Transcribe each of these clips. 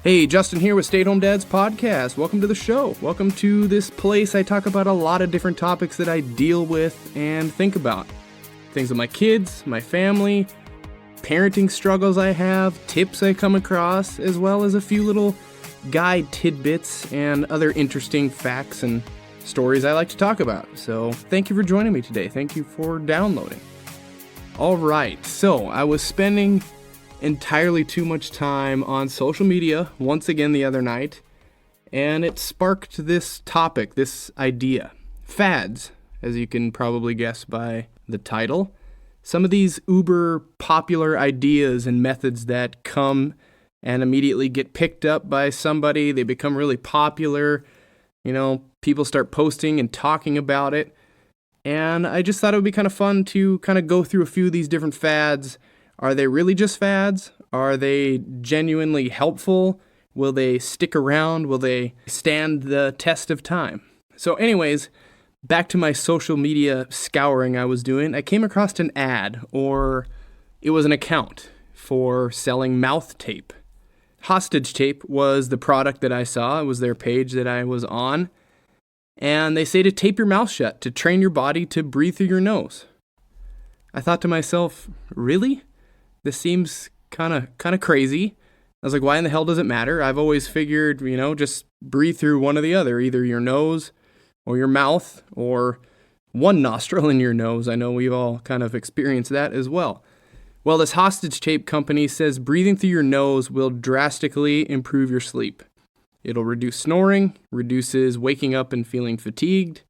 Hey, Justin here with Stay at Home Dads Podcast. Welcome to the show. Welcome to this place I talk about a lot of different topics that I deal with and think about. Things with my kids, my family, parenting struggles I have, tips I come across, as well as a few little guide tidbits and other interesting facts and stories I like to talk about. So thank you for joining me today. Thank you for downloading. All right, so I was spending entirely too much time on social media once again the other night, and it sparked this topic, this idea. Fads, as you can probably guess by the title. Some of these uber popular ideas and methods that come and immediately get picked up by somebody, they become really popular, people start posting and talking about it, and I just thought it would be kind of fun to kind of go through a few of these different fads. Are they really just fads? Are they genuinely helpful? Will they stick around? Will they stand the test of time? So anyways, back to my social media scouring I was doing, I came across an ad, or it was an account for selling mouth tape. Hostage tape was the product that I saw. It was their page that I was on. And they say to tape your mouth shut, to train your body to breathe through your nose. I thought to myself, really? This seems kind of crazy. I was like, why in the hell does it matter? I've always figured, just breathe through one or the other, either your nose or your mouth or one nostril in your nose. I know we've all kind of experienced that as well. Well, this hostage tape company says breathing through your nose will drastically improve your sleep. It'll reduce snoring, reduces waking up and feeling fatigued,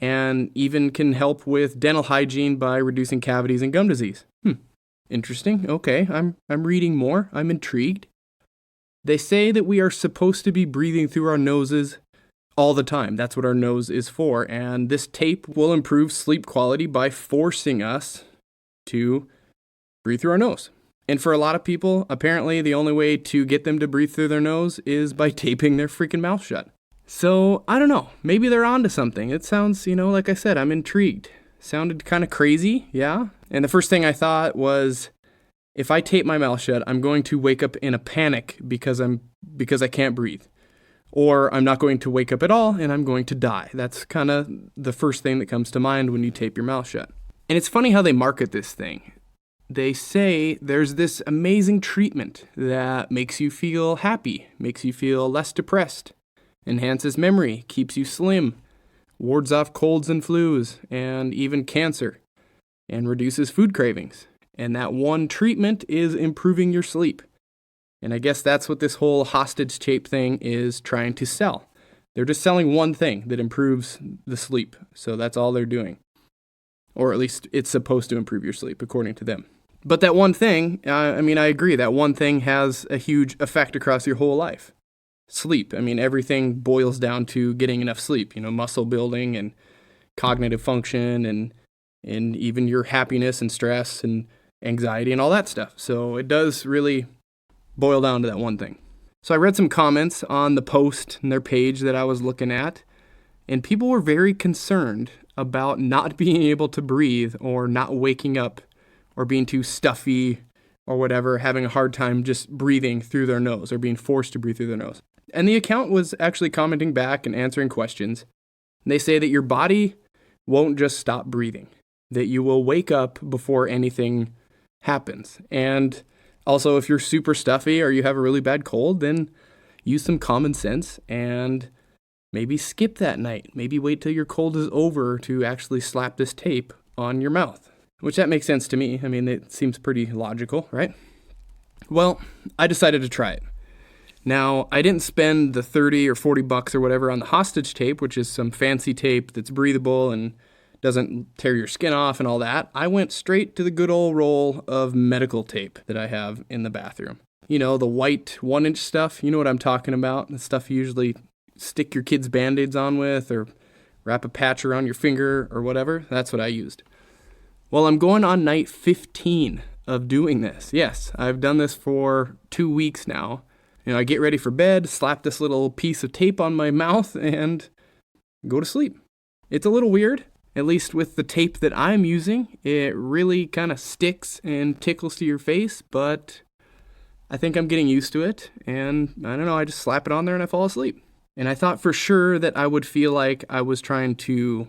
and even can help with dental hygiene by reducing cavities and gum disease. Interesting. Okay, I'm reading more. I'm intrigued. They say that we are supposed to be breathing through our noses all the time. That's what our nose is for. And this tape will improve sleep quality by forcing us to breathe through our nose. And for a lot of people, apparently the only way to get them to breathe through their nose is by taping their freaking mouth shut. So, I don't know. Maybe they're onto something. It sounds, like I said, I'm intrigued. Sounded kind of crazy, yeah? And the first thing I thought was, if I tape my mouth shut, I'm going to wake up in a panic because I can't breathe. Or I'm not going to wake up at all and I'm going to die. That's kind of the first thing that comes to mind when you tape your mouth shut. And it's funny how they market this thing. They say there's this amazing treatment that makes you feel happy, makes you feel less depressed, enhances memory, keeps you slim, wards off colds and flus, and even cancer, and reduces food cravings. And that one treatment is improving your sleep. And I guess that's what this whole hostage tape thing is trying to sell. They're just selling one thing that improves the sleep. So that's all they're doing. Or at least it's supposed to improve your sleep, according to them. But that one thing, I agree, that one thing has a huge effect across your whole life. Sleep. Everything boils down to getting enough sleep, muscle building and cognitive function and even your happiness and stress and anxiety and all that stuff. So it does really boil down to that one thing. So I read some comments on the post and their page that I was looking at, and people were very concerned about not being able to breathe or not waking up or being too stuffy or whatever, having a hard time just breathing through their nose or being forced to breathe through their nose. And the account was actually commenting back and answering questions. They say that your body won't just stop breathing, that you will wake up before anything happens. And also, if you're super stuffy or you have a really bad cold, then use some common sense and maybe skip that night. Maybe wait till your cold is over to actually slap this tape on your mouth, which that makes sense to me. It seems pretty logical, right? Well, I decided to try it. Now, I didn't spend the 30 or 40 bucks or whatever on the hostage tape, which is some fancy tape that's breathable and doesn't tear your skin off and all that. I went straight to the good old roll of medical tape that I have in the bathroom. The white 1-inch stuff, you know what I'm talking about? The stuff you usually stick your kids' Band-Aids on with or wrap a patch around your finger or whatever. That's what I used. Well, I'm going on night 15 of doing this. Yes, I've done this for 2 weeks now. I get ready for bed, slap this little piece of tape on my mouth, and go to sleep. It's a little weird, at least with the tape that I'm using. It really kind of sticks and tickles to your face, but I think I'm getting used to it, and I don't know, I just slap it on there and I fall asleep. And I thought for sure that I would feel like I was trying to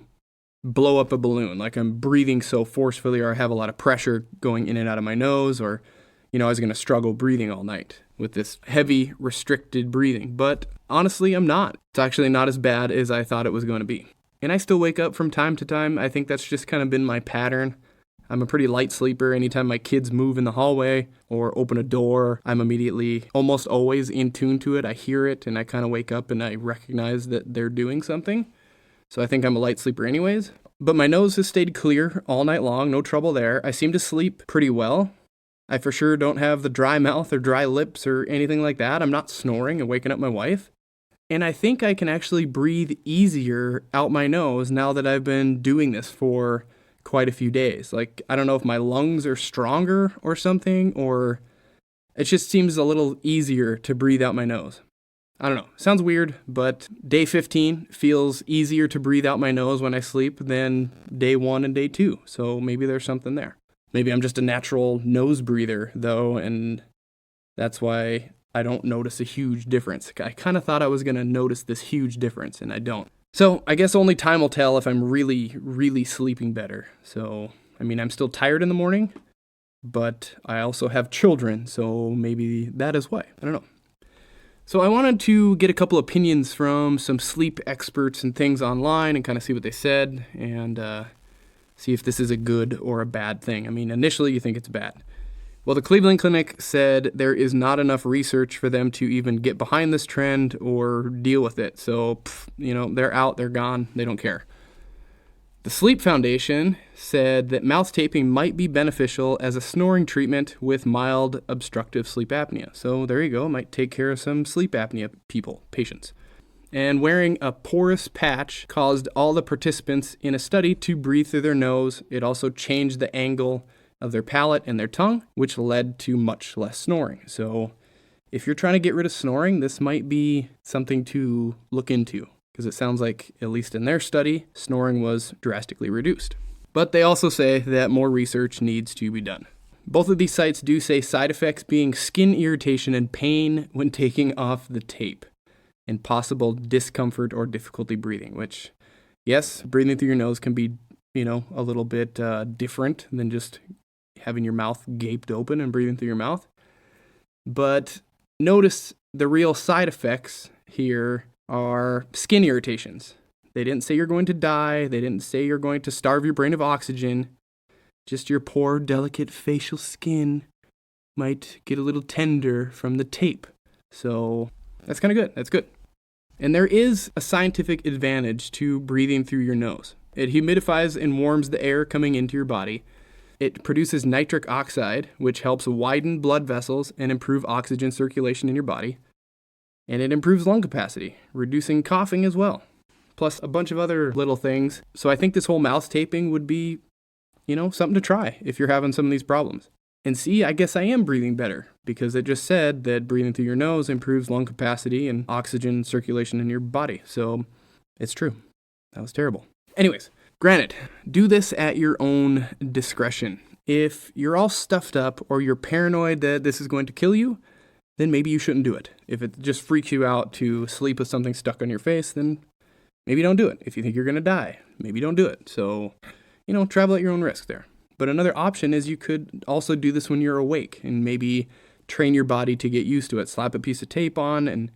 blow up a balloon, like I'm breathing so forcefully or I have a lot of pressure going in and out of my nose, or, I was going to struggle breathing all night with this heavy, restricted breathing. But honestly, I'm not. It's actually not as bad as I thought it was going to be. And I still wake up from time to time. I think that's just kind of been my pattern. I'm a pretty light sleeper. Anytime my kids move in the hallway or open a door, I'm immediately, almost always in tune to it. I hear it and I kind of wake up and I recognize that they're doing something. So I think I'm a light sleeper anyways. But my nose has stayed clear all night long, no trouble there. I seem to sleep pretty well. I for sure don't have the dry mouth or dry lips or anything like that. I'm not snoring and waking up my wife. And I think I can actually breathe easier out my nose now that I've been doing this for quite a few days. Like, I don't know if my lungs are stronger or something, or it just seems a little easier to breathe out my nose. I don't know. Sounds weird, but day 15 feels easier to breathe out my nose when I sleep than day 1 and day 2. So maybe there's something there. Maybe I'm just a natural nose breather, though, and that's why I don't notice a huge difference. I kind of thought I was going to notice this huge difference, and I don't. So I guess only time will tell if I'm really, really sleeping better. So, I'm still tired in the morning, but I also have children, so maybe that is why. I don't know. So I wanted to get a couple opinions from some sleep experts and things online and kind of see what they said and see if this is a good or a bad thing. Initially you think it's bad. Well, the Cleveland Clinic said there is not enough research for them to even get behind this trend or deal with it. So, they're out, they're gone, they don't care. The Sleep Foundation said that mouth taping might be beneficial as a snoring treatment with mild obstructive sleep apnea. So there you go, it might take care of some sleep apnea patients. And wearing a porous patch caused all the participants in a study to breathe through their nose. It also changed the angle of their palate and their tongue, which led to much less snoring. So if you're trying to get rid of snoring, this might be something to look into, because it sounds like, at least in their study, snoring was drastically reduced. But they also say that more research needs to be done. Both of these sites do say side effects being skin irritation and pain when taking off the tape, and possible discomfort or difficulty breathing, which, yes, breathing through your nose can be, a little bit different than just having your mouth gaped open and breathing through your mouth. But notice the real side effects here are skin irritations. They didn't say you're going to die. They didn't say you're going to starve your brain of oxygen. Just your poor, delicate facial skin might get a little tender from the tape. So that's kind of good. That's good. And there is a scientific advantage to breathing through your nose. It humidifies and warms the air coming into your body. It produces nitric oxide, which helps widen blood vessels and improve oxygen circulation in your body. And it improves lung capacity, reducing coughing as well. Plus a bunch of other little things. So I think this whole mouth taping would be, something to try if you're having some of these problems. And see, I guess I am breathing better, because it just said that breathing through your nose improves lung capacity and oxygen circulation in your body. So it's true. That was terrible. Anyways, granted, do this at your own discretion. If you're all stuffed up or you're paranoid that this is going to kill you, then maybe you shouldn't do it. If it just freaks you out to sleep with something stuck on your face, then maybe don't do it. If you think you're going to die, maybe don't do it. So, travel at your own risk there. But another option is you could also do this when you're awake and maybe train your body to get used to it. Slap a piece of tape on and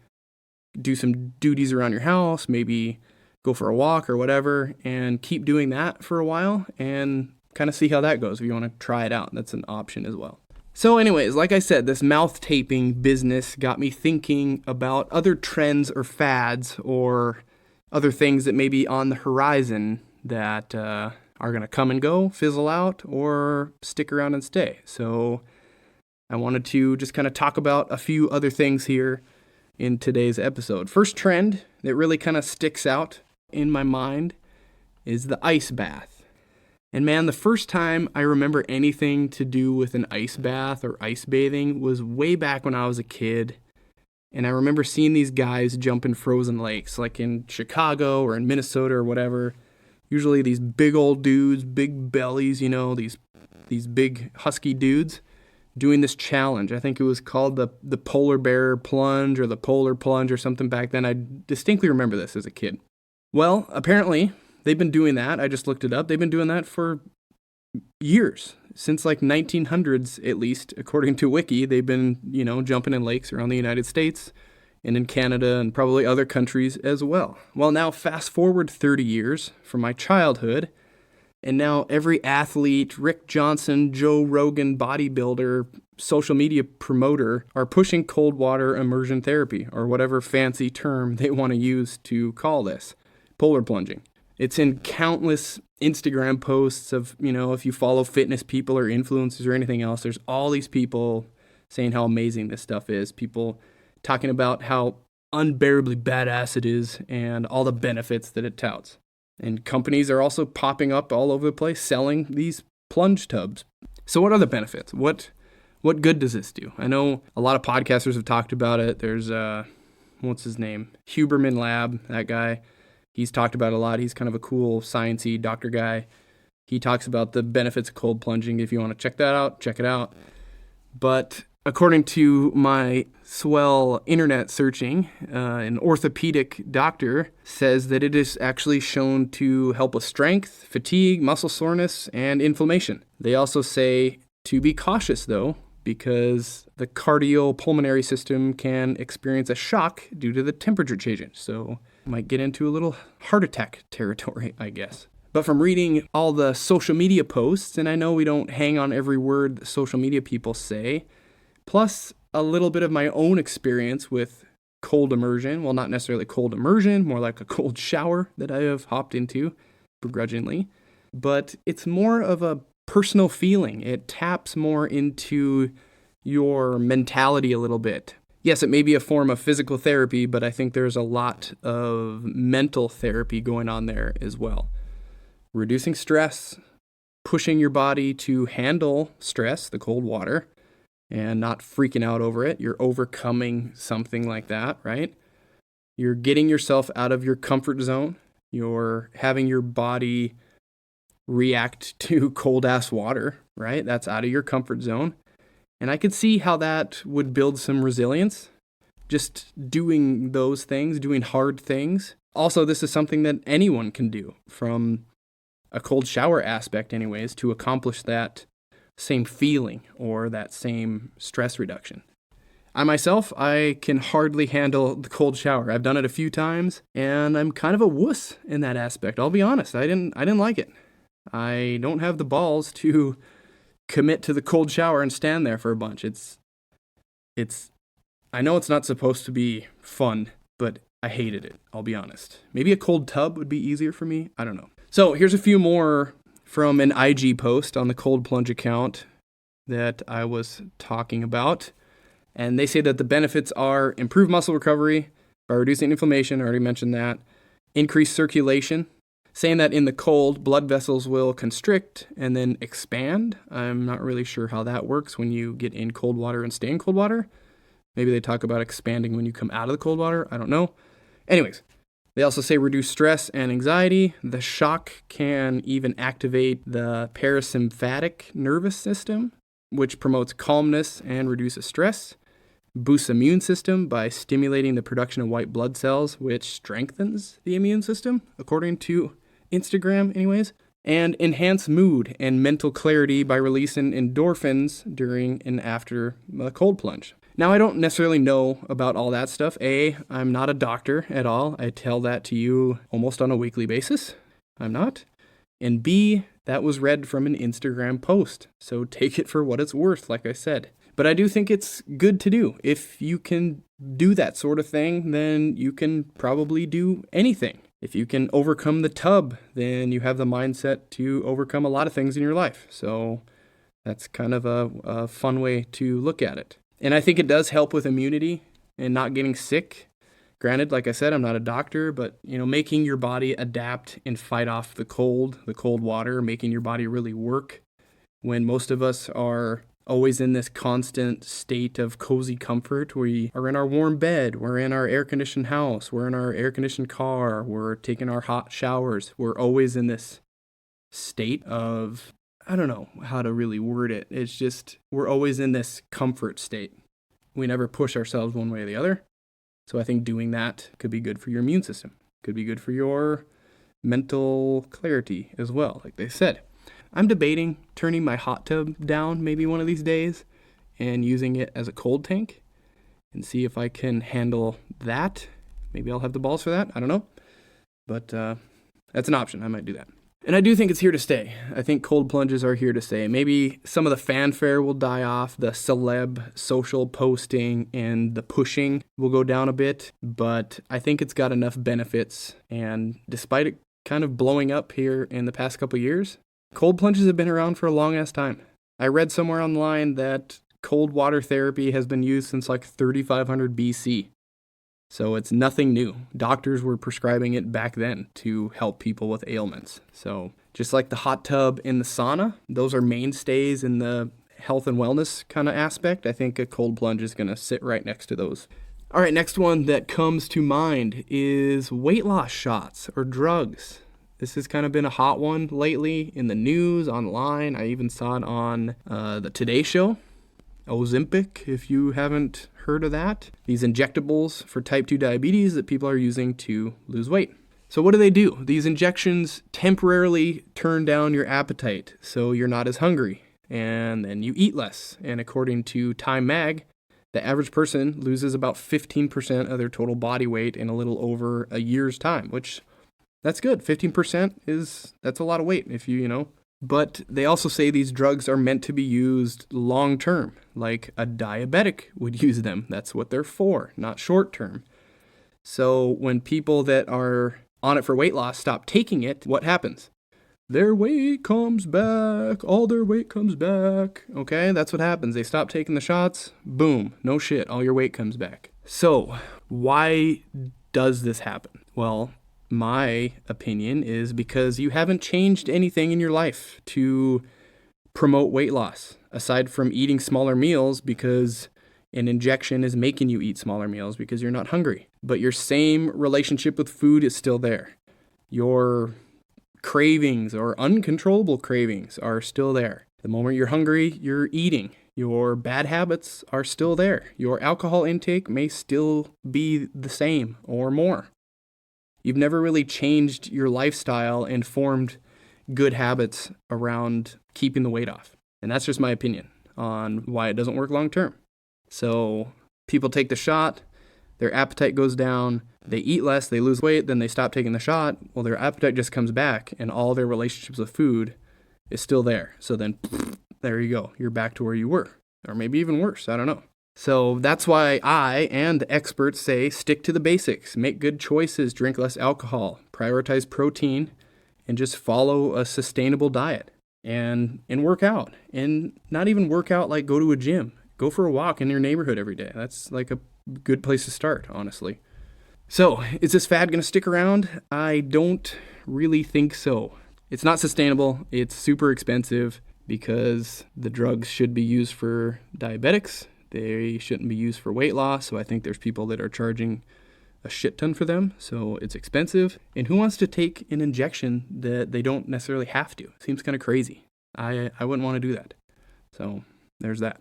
do some duties around your house, maybe go for a walk or whatever, and keep doing that for a while and kind of see how that goes if you want to try it out. That's an option as well. So anyways, like I said, this mouth taping business got me thinking about other trends or fads or other things that may be on the horizon that are going to come and go, fizzle out, or stick around and stay. So I wanted to just kind of talk about a few other things here in today's episode. First trend that really kind of sticks out in my mind is the ice bath. And man, the first time I remember anything to do with an ice bath or ice bathing was way back when I was a kid. And I remember seeing these guys jump in frozen lakes, like in Chicago or in Minnesota or whatever. Usually these big old dudes, big bellies, these big husky dudes doing this challenge. I think it was called the polar bear plunge or the polar plunge or something back then. I distinctly remember this as a kid. Well, apparently they've been doing that. I just looked it up. They've been doing that for years, since like 1900s at least, according to Wiki. They've been, jumping in lakes around the United States and in Canada and probably other countries as well. Well, now fast forward 30 years from my childhood, and now every athlete, Rick Johnson, Joe Rogan, bodybuilder, social media promoter are pushing cold water immersion therapy, or whatever fancy term they want to use to call this, polar plunging. It's in countless Instagram posts of, if you follow fitness people or influencers or anything else, there's all these people saying how amazing this stuff is. People talking about how unbearably badass it is and all the benefits that it touts. And companies are also popping up all over the place selling these plunge tubs. So what are the benefits? What good does this do? I know a lot of podcasters have talked about it. There's, what's his name? Huberman Lab, that guy. He's talked about it a lot. He's kind of a cool, sciencey doctor guy. He talks about the benefits of cold plunging. If you want to check that out, check it out. But according to my swell internet searching, an orthopedic doctor says that it is actually shown to help with strength, fatigue, muscle soreness, and inflammation. They also say to be cautious, though, because the cardiopulmonary system can experience a shock due to the temperature changes. So might get into a little heart attack territory, I guess. But from reading all the social media posts, and I know we don't hang on every word that social media people say, plus a little bit of my own experience with cold immersion. Well, not necessarily cold immersion, more like a cold shower that I have hopped into begrudgingly. But it's more of a personal feeling. It taps more into your mentality a little bit. Yes, it may be a form of physical therapy, but I think there's a lot of mental therapy going on there as well. Reducing stress, pushing your body to handle stress, the cold water, and not freaking out over it. You're overcoming something like that, right? You're getting yourself out of your comfort zone. You're having your body react to cold-ass water, right? That's out of your comfort zone. And I could see how that would build some resilience, just doing those things, doing hard things. Also, this is something that anyone can do, from a cold shower aspect anyways, to accomplish that same feeling or that same stress reduction. I myself, I can hardly handle the cold shower. I've done it a few times, and I'm kind of a wuss in that aspect. I'll be honest, I didn't like it. I don't have the balls to commit to the cold shower and stand there for a bunch. I know it's not supposed to be fun, but I hated it, I'll be honest. Maybe a cold tub would be easier for me. I don't know. So here's a few more from an IG post on the Cold Plunge account that I was talking about. And they say that the benefits are improved muscle recovery by reducing inflammation. I already mentioned that. Increased circulation. Saying that in the cold, blood vessels will constrict and then expand. I'm not really sure how that works when you get in cold water and stay in cold water. Maybe they talk about expanding when you come out of the cold water. I don't know. Anyways, they also say reduce stress and anxiety. The shock can even activate the parasympathetic nervous system, which promotes calmness and reduces stress. Boosts immune system by stimulating the production of white blood cells, which strengthens the immune system, according to Instagram anyways. And enhance mood and mental clarity by releasing endorphins during and after a cold plunge. Now, I don't necessarily know about all that stuff. A, I'm not a doctor at all. I tell that to you almost on a weekly basis. I'm not. And B, that was read from an Instagram post. So take it for what it's worth, like I said. But I do think it's good to do. If you can do that sort of thing, then you can probably do anything. If you can overcome the tub, then you have the mindset to overcome a lot of things in your life. So that's kind of a fun way to look at it. And I think it does help with immunity and not getting sick. Granted, like I said, I'm not a doctor, but making your body adapt and fight off the cold water, making your body really work when most of us are always in this constant state of cozy comfort. We are in our warm bed, we're in our air-conditioned house, we're in our air-conditioned car, we're taking our hot showers. We're always in this state of I don't know how to really word it. It's just, we're always in this comfort state. We never push ourselves one way or the other. So I think doing that could be good for your immune system. Could be good for your mental clarity as well, like they said. I'm debating turning my hot tub down maybe one of these days and using it as a cold tank and see if I can handle that. Maybe I'll have the balls for that. I don't know. But that's an option. I might do that. And I do think it's here to stay. I think cold plunges are here to stay. Maybe some of the fanfare will die off, the celeb social posting and the pushing will go down a bit, but I think it's got enough benefits. And despite it kind of blowing up here in the past couple years, cold plunges have been around for a long ass time. I read somewhere online that cold water therapy has been used since like 3500 BC. So it's nothing new. Doctors were prescribing it back then to help people with ailments. So just like the hot tub and the sauna, those are mainstays in the health and wellness kind of aspect. I think a cold plunge is going to sit right next to those. All right, next one that comes to mind is weight loss shots or drugs. This has kind of been a hot one lately in the news, online. I even saw it on the Today Show. Ozempic, if you haven't heard of that. These injectables for type 2 diabetes that people are using to lose weight. So what do? These injections temporarily turn down your appetite so you're not as hungry, and then you eat less. And according to Time Mag, the average person loses about 15% of their total body weight in a little over a year's time, which that's good. 15% that's a lot of weight if you know. But they also say these drugs are meant to be used long term, like a diabetic would use them. That's what they're for, not short term. So when people that are on it for weight loss stop taking it, what happens? Their weight comes back. All their weight comes back. Okay, that's what happens. They stop taking the shots. Boom. No shit. All your weight comes back. So why does this happen? Well, my opinion is because you haven't changed anything in your life to promote weight loss, aside from eating smaller meals because an injection is making you eat smaller meals because you're not hungry. But your same relationship with food is still there. Your cravings or uncontrollable cravings are still there. The moment you're hungry, you're eating. Your bad habits are still there. Your alcohol intake may still be the same or more. You've never really changed your lifestyle and formed good habits around keeping the weight off. And that's just my opinion on why it doesn't work long term. So people take the shot, their appetite goes down, they eat less, they lose weight, then they stop taking the shot. Well, their appetite just comes back and all their relationships with food is still there. So then there you go. You're back to where you were, or maybe even worse. I don't know. So that's why I and experts say stick to the basics, make good choices, drink less alcohol, prioritize protein, and just follow a sustainable diet and work out. And not even work out like go to a gym. Go for a walk in your neighborhood every day. That's like a good place to start, honestly. So is this fad going to stick around? I don't really think so. It's not sustainable. It's super expensive because the drugs should be used for diabetics. They shouldn't be used for weight loss, so I think there's people that are charging a shit ton for them, so it's expensive. And who wants to take an injection that they don't necessarily have to? Seems kind of crazy. I wouldn't want to do that. So there's that.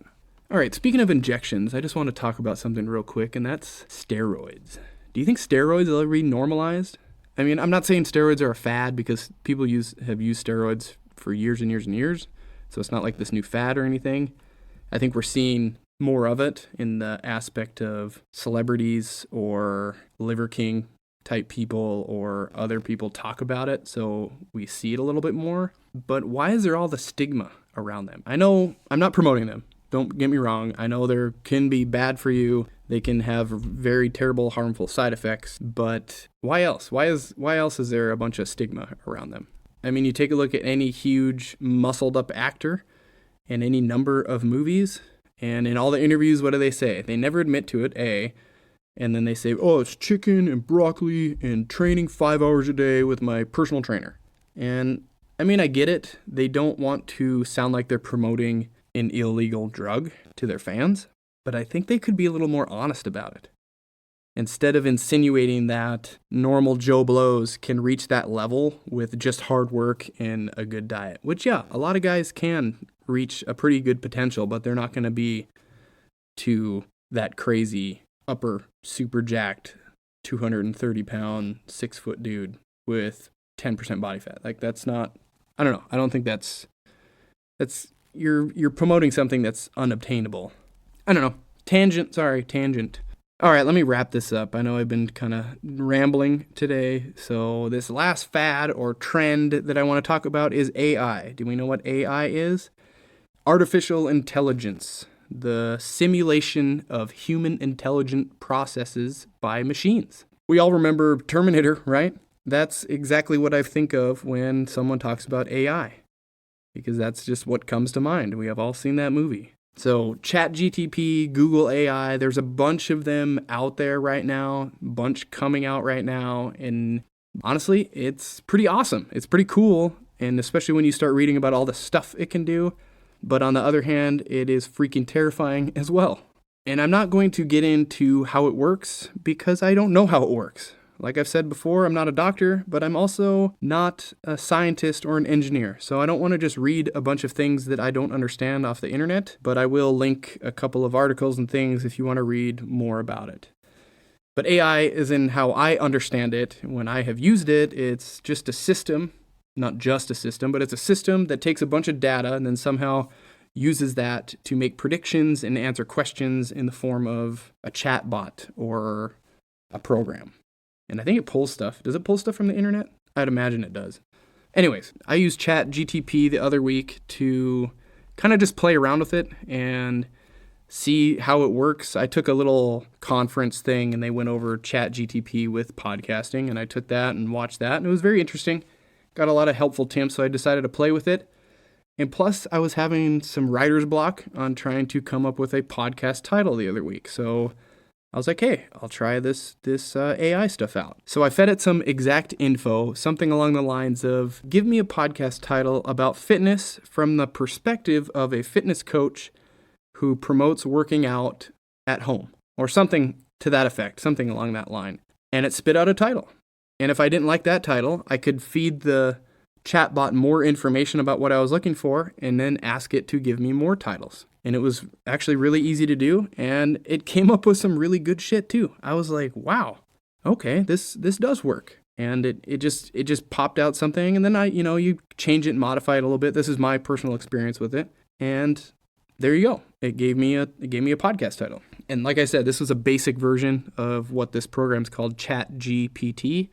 All right, speaking of injections, I just want to talk about something real quick, and that's steroids. Do you think steroids will ever be normalized? I mean, I'm not saying steroids are a fad because people have used steroids for years and years and years, so it's not like this new fad or anything. I think we're seeing more of it in the aspect of celebrities or Liver King type people or other people talk about it, so we see it a little bit more. But why is there all the stigma around them? I know I'm not promoting them. Don't get me wrong. I know they can be bad for you. They can have very terrible, harmful side effects. But why else? Why else is there a bunch of stigma around them? I mean, you take a look at any huge muscled up actor in any number of movies, and in all the interviews, what do they say? They never admit to it, A. And then they say, oh, it's chicken and broccoli and training 5 hours a day with my personal trainer. And I mean, I get it. They don't want to sound like they're promoting an illegal drug to their fans, but I think they could be a little more honest about it. instead of insinuating that normal Joe Blows can reach that level with just hard work and a good diet, which, yeah, a lot of guys can reach a pretty good potential, but they're not going to be to that crazy upper super jacked 230 pound 6-foot dude with 10% body fat. Like, that's not, I don't know. I don't think that's you're promoting something that's unobtainable. I don't know. Tangent. All right, let me wrap this up. I know I've been kind of rambling today. So this last fad or trend that I want to talk about is AI. Do we know what AI is? Artificial intelligence, the simulation of human intelligent processes by machines. We all remember Terminator, right? That's exactly what I think of when someone talks about AI, because that's just what comes to mind. We have all seen that movie. So ChatGPT, Google AI, there's a bunch of them out there right now, bunch coming out right now, and honestly, it's pretty awesome. It's pretty cool, and especially when you start reading about all the stuff it can do. But on the other hand, it is freaking terrifying as well. And I'm not going to get into how it works because I don't know how it works. Like I've said before, I'm not a doctor, but I'm also not a scientist or an engineer. So I don't want to just read a bunch of things that I don't understand off the internet, but I will link a couple of articles and things if you want to read more about it. But AI is in how I understand it. When I have used it, it's just a system, not just a system, but it's a system that takes a bunch of data and then somehow uses that to make predictions and answer questions in the form of a chat bot or a program. And I think it pulls stuff. Does it pull stuff from the internet? I'd imagine it does. Anyways, I used ChatGPT the other week to kind of just play around with it and see how it works. I took a little conference thing and they went over ChatGPT with podcasting, and I took that and watched that, and it was very interesting. Got a lot of helpful tips, so I decided to play with it. And plus, I was having some writer's block on trying to come up with a podcast title the other week. So I was like, hey, I'll try this AI stuff out. So I fed it some exact info, something along the lines of, give me a podcast title about fitness from the perspective of a fitness coach who promotes working out at home, or something to that effect, something along that line. And it spit out a title. And if I didn't like that title, I could feed the chatbot more information about what I was looking for and then ask it to give me more titles. And it was actually really easy to do, and it came up with some really good shit too. I was like, wow, okay, this does work. And it just popped out something, and then you change it and modify it a little bit. This is my personal experience with it. And there you go. It gave me a podcast title. And like I said, this was a basic version of what this program's called, ChatGPT.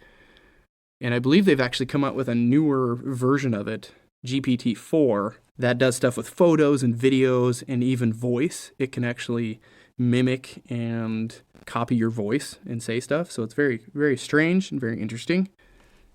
And I believe they've actually come out with a newer version of it, GPT-4, that does stuff with photos and videos and even voice. It can actually mimic and copy your voice and say stuff. So it's very, very strange and very interesting.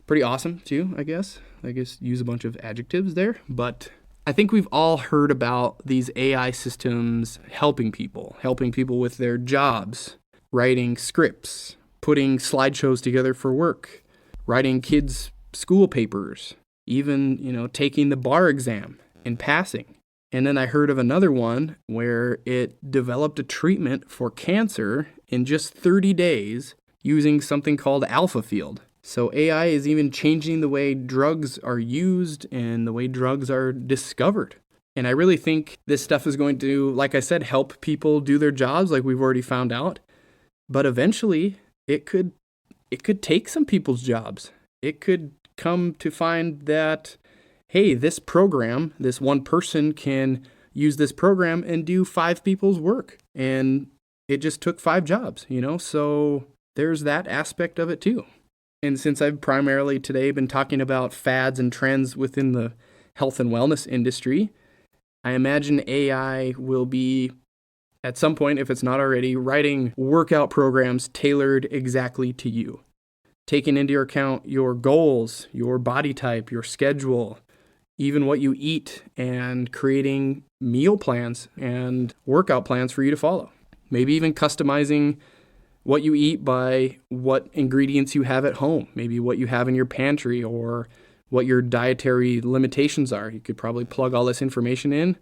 Pretty awesome too, I guess. Use a bunch of adjectives there. But I think we've all heard about these AI systems helping people with their jobs, writing scripts, putting slideshows together for work, writing kids' school papers, even, taking the bar exam and passing. And then I heard of another one where it developed a treatment for cancer in just 30 days using something called AlphaField. So AI is even changing the way drugs are used and the way drugs are discovered. And I really think this stuff is going to, like I said, help people do their jobs like we've already found out. But eventually it could take some people's jobs. It could come to find that, hey, this program, this one person can use this program and do 5 people's work. And it just took 5 jobs, So there's that aspect of it too. And since I've primarily today been talking about fads and trends within the health and wellness industry, I imagine AI will be, at some point, if it's not already, writing workout programs tailored exactly to you, taking into account your goals, your body type, your schedule, even what you eat, and creating meal plans and workout plans for you to follow. Maybe even customizing what you eat by what ingredients you have at home, maybe what you have in your pantry or what your dietary limitations are. You could probably plug all this information in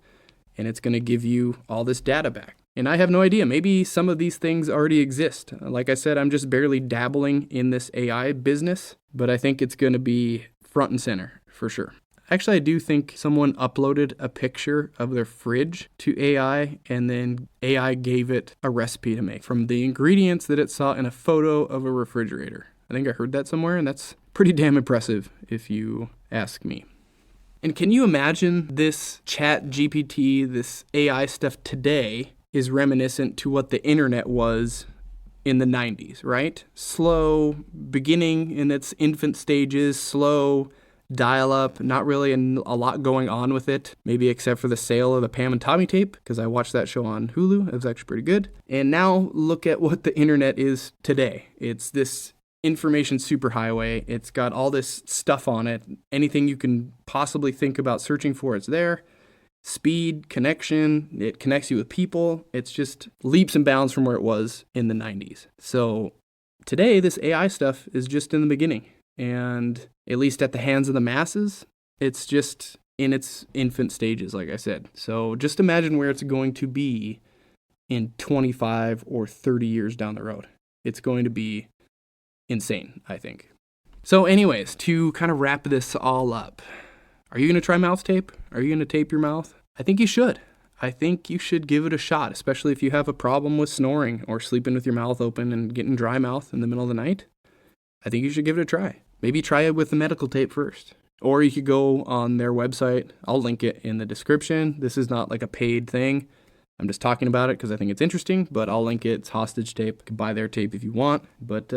and it's going to give you all this data back. And I have no idea. Maybe some of these things already exist. Like I said, I'm just barely dabbling in this AI business, but I think it's going to be front and center for sure. Actually, I do think someone uploaded a picture of their fridge to AI, and then AI gave it a recipe to make from the ingredients that it saw in a photo of a refrigerator. I think I heard that somewhere, and that's pretty damn impressive if you ask me. And can you imagine this Chat GPT, this AI stuff today is reminiscent to what the internet was in the 90s, right? Slow, beginning in its infant stages, slow, dial-up, not really a lot going on with it, maybe except for the sale of the Pam and Tommy tape, because I watched that show on Hulu. It was actually pretty good. And now look at what the internet is today. It's this information superhighway. It's got all this stuff on it. Anything you can possibly think about searching for, it's there. Speed, connection, it connects you with people. It's just leaps and bounds from where it was in the 90s. So today, this AI stuff is just in the beginning. And at least at the hands of the masses, it's just in its infant stages, like I said. So just imagine where it's going to be in 25 or 30 years down the road. It's going to be insane, I think. So anyways, to kind of wrap this all up, are you going to try mouth tape? Are you going to tape your mouth? I think you should. I think you should give it a shot, especially if you have a problem with snoring or sleeping with your mouth open and getting dry mouth in the middle of the night. I think you should give it a try. Maybe try it with the medical tape first. Or you could go on their website. I'll link it in the description. This is not like a paid thing. I'm just talking about it because I think it's interesting, but I'll link it. It's Hostage Tape. You can buy their tape if you want, but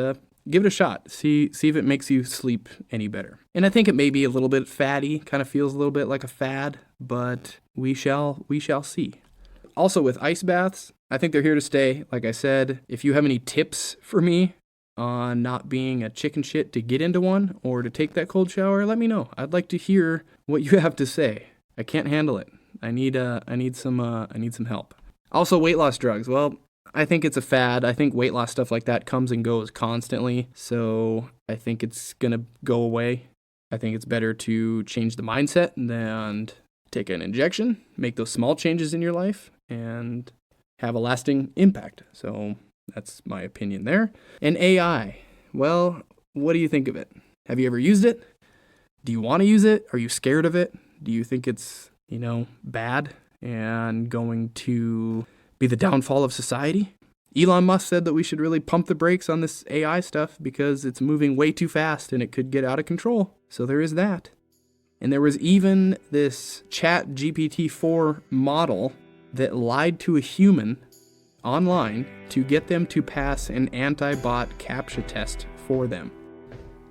give it a shot. See if it makes you sleep any better. And I think it may be a little bit fatty, kind of feels a little bit like a fad, but we shall see. Also with ice baths, I think they're here to stay. Like I said, if you have any tips for me on not being a chicken shit to get into one or to take that cold shower, let me know. I'd like to hear what you have to say. I can't handle it. I need some help. Also, weight loss drugs. Well, I think it's a fad. I think weight loss stuff like that comes and goes constantly. So I think it's gonna go away. I think it's better to change the mindset than take an injection, make those small changes in your life, and have a lasting impact. So that's my opinion there. And AI, well, what do you think of it? Have you ever used it? Do you want to use it? Are you scared of it? Do you think it's, bad and going to be the downfall of society? Elon Musk said that we should really pump the brakes on this AI stuff because it's moving way too fast and it could get out of control. So there is that. And there was even this Chat GPT-4 model that lied to a human online to get them to pass an anti-bot CAPTCHA test for them.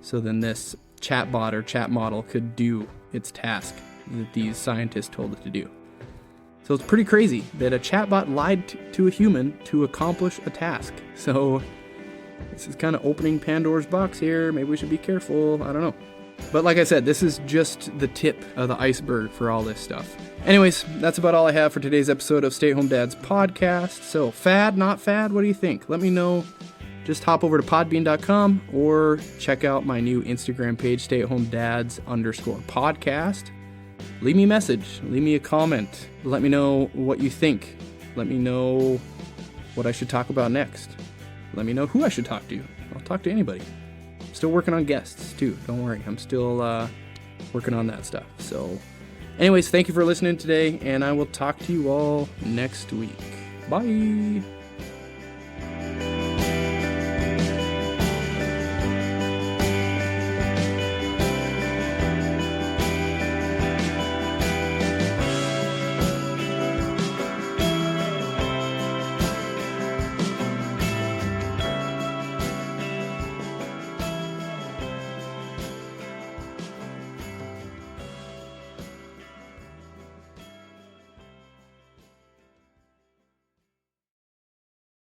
So then this chatbot or chat model could do its task that these scientists told it to do. So it's pretty crazy that a chatbot lied to a human to accomplish a task. So this is kind of opening Pandora's box here. Maybe we should be careful. I don't know. But like I said, this is just the tip of the iceberg for all this stuff. Anyways, that's about all I have for today's episode of Stay at Home Dads podcast. So fad, not fad, what do you think? Let me know. Just hop over to podbean.com or check out my new Instagram page, stayathomdads_podcast. Leave me a message. Leave me a comment. Let me know what you think. Let me know what I should talk about next. Let me know who I should talk to. I'll talk to anybody. Still working on guests too. Don't worry. I'm still working on that stuff. So anyways, thank you for listening today, and I will talk to you all next week. Bye.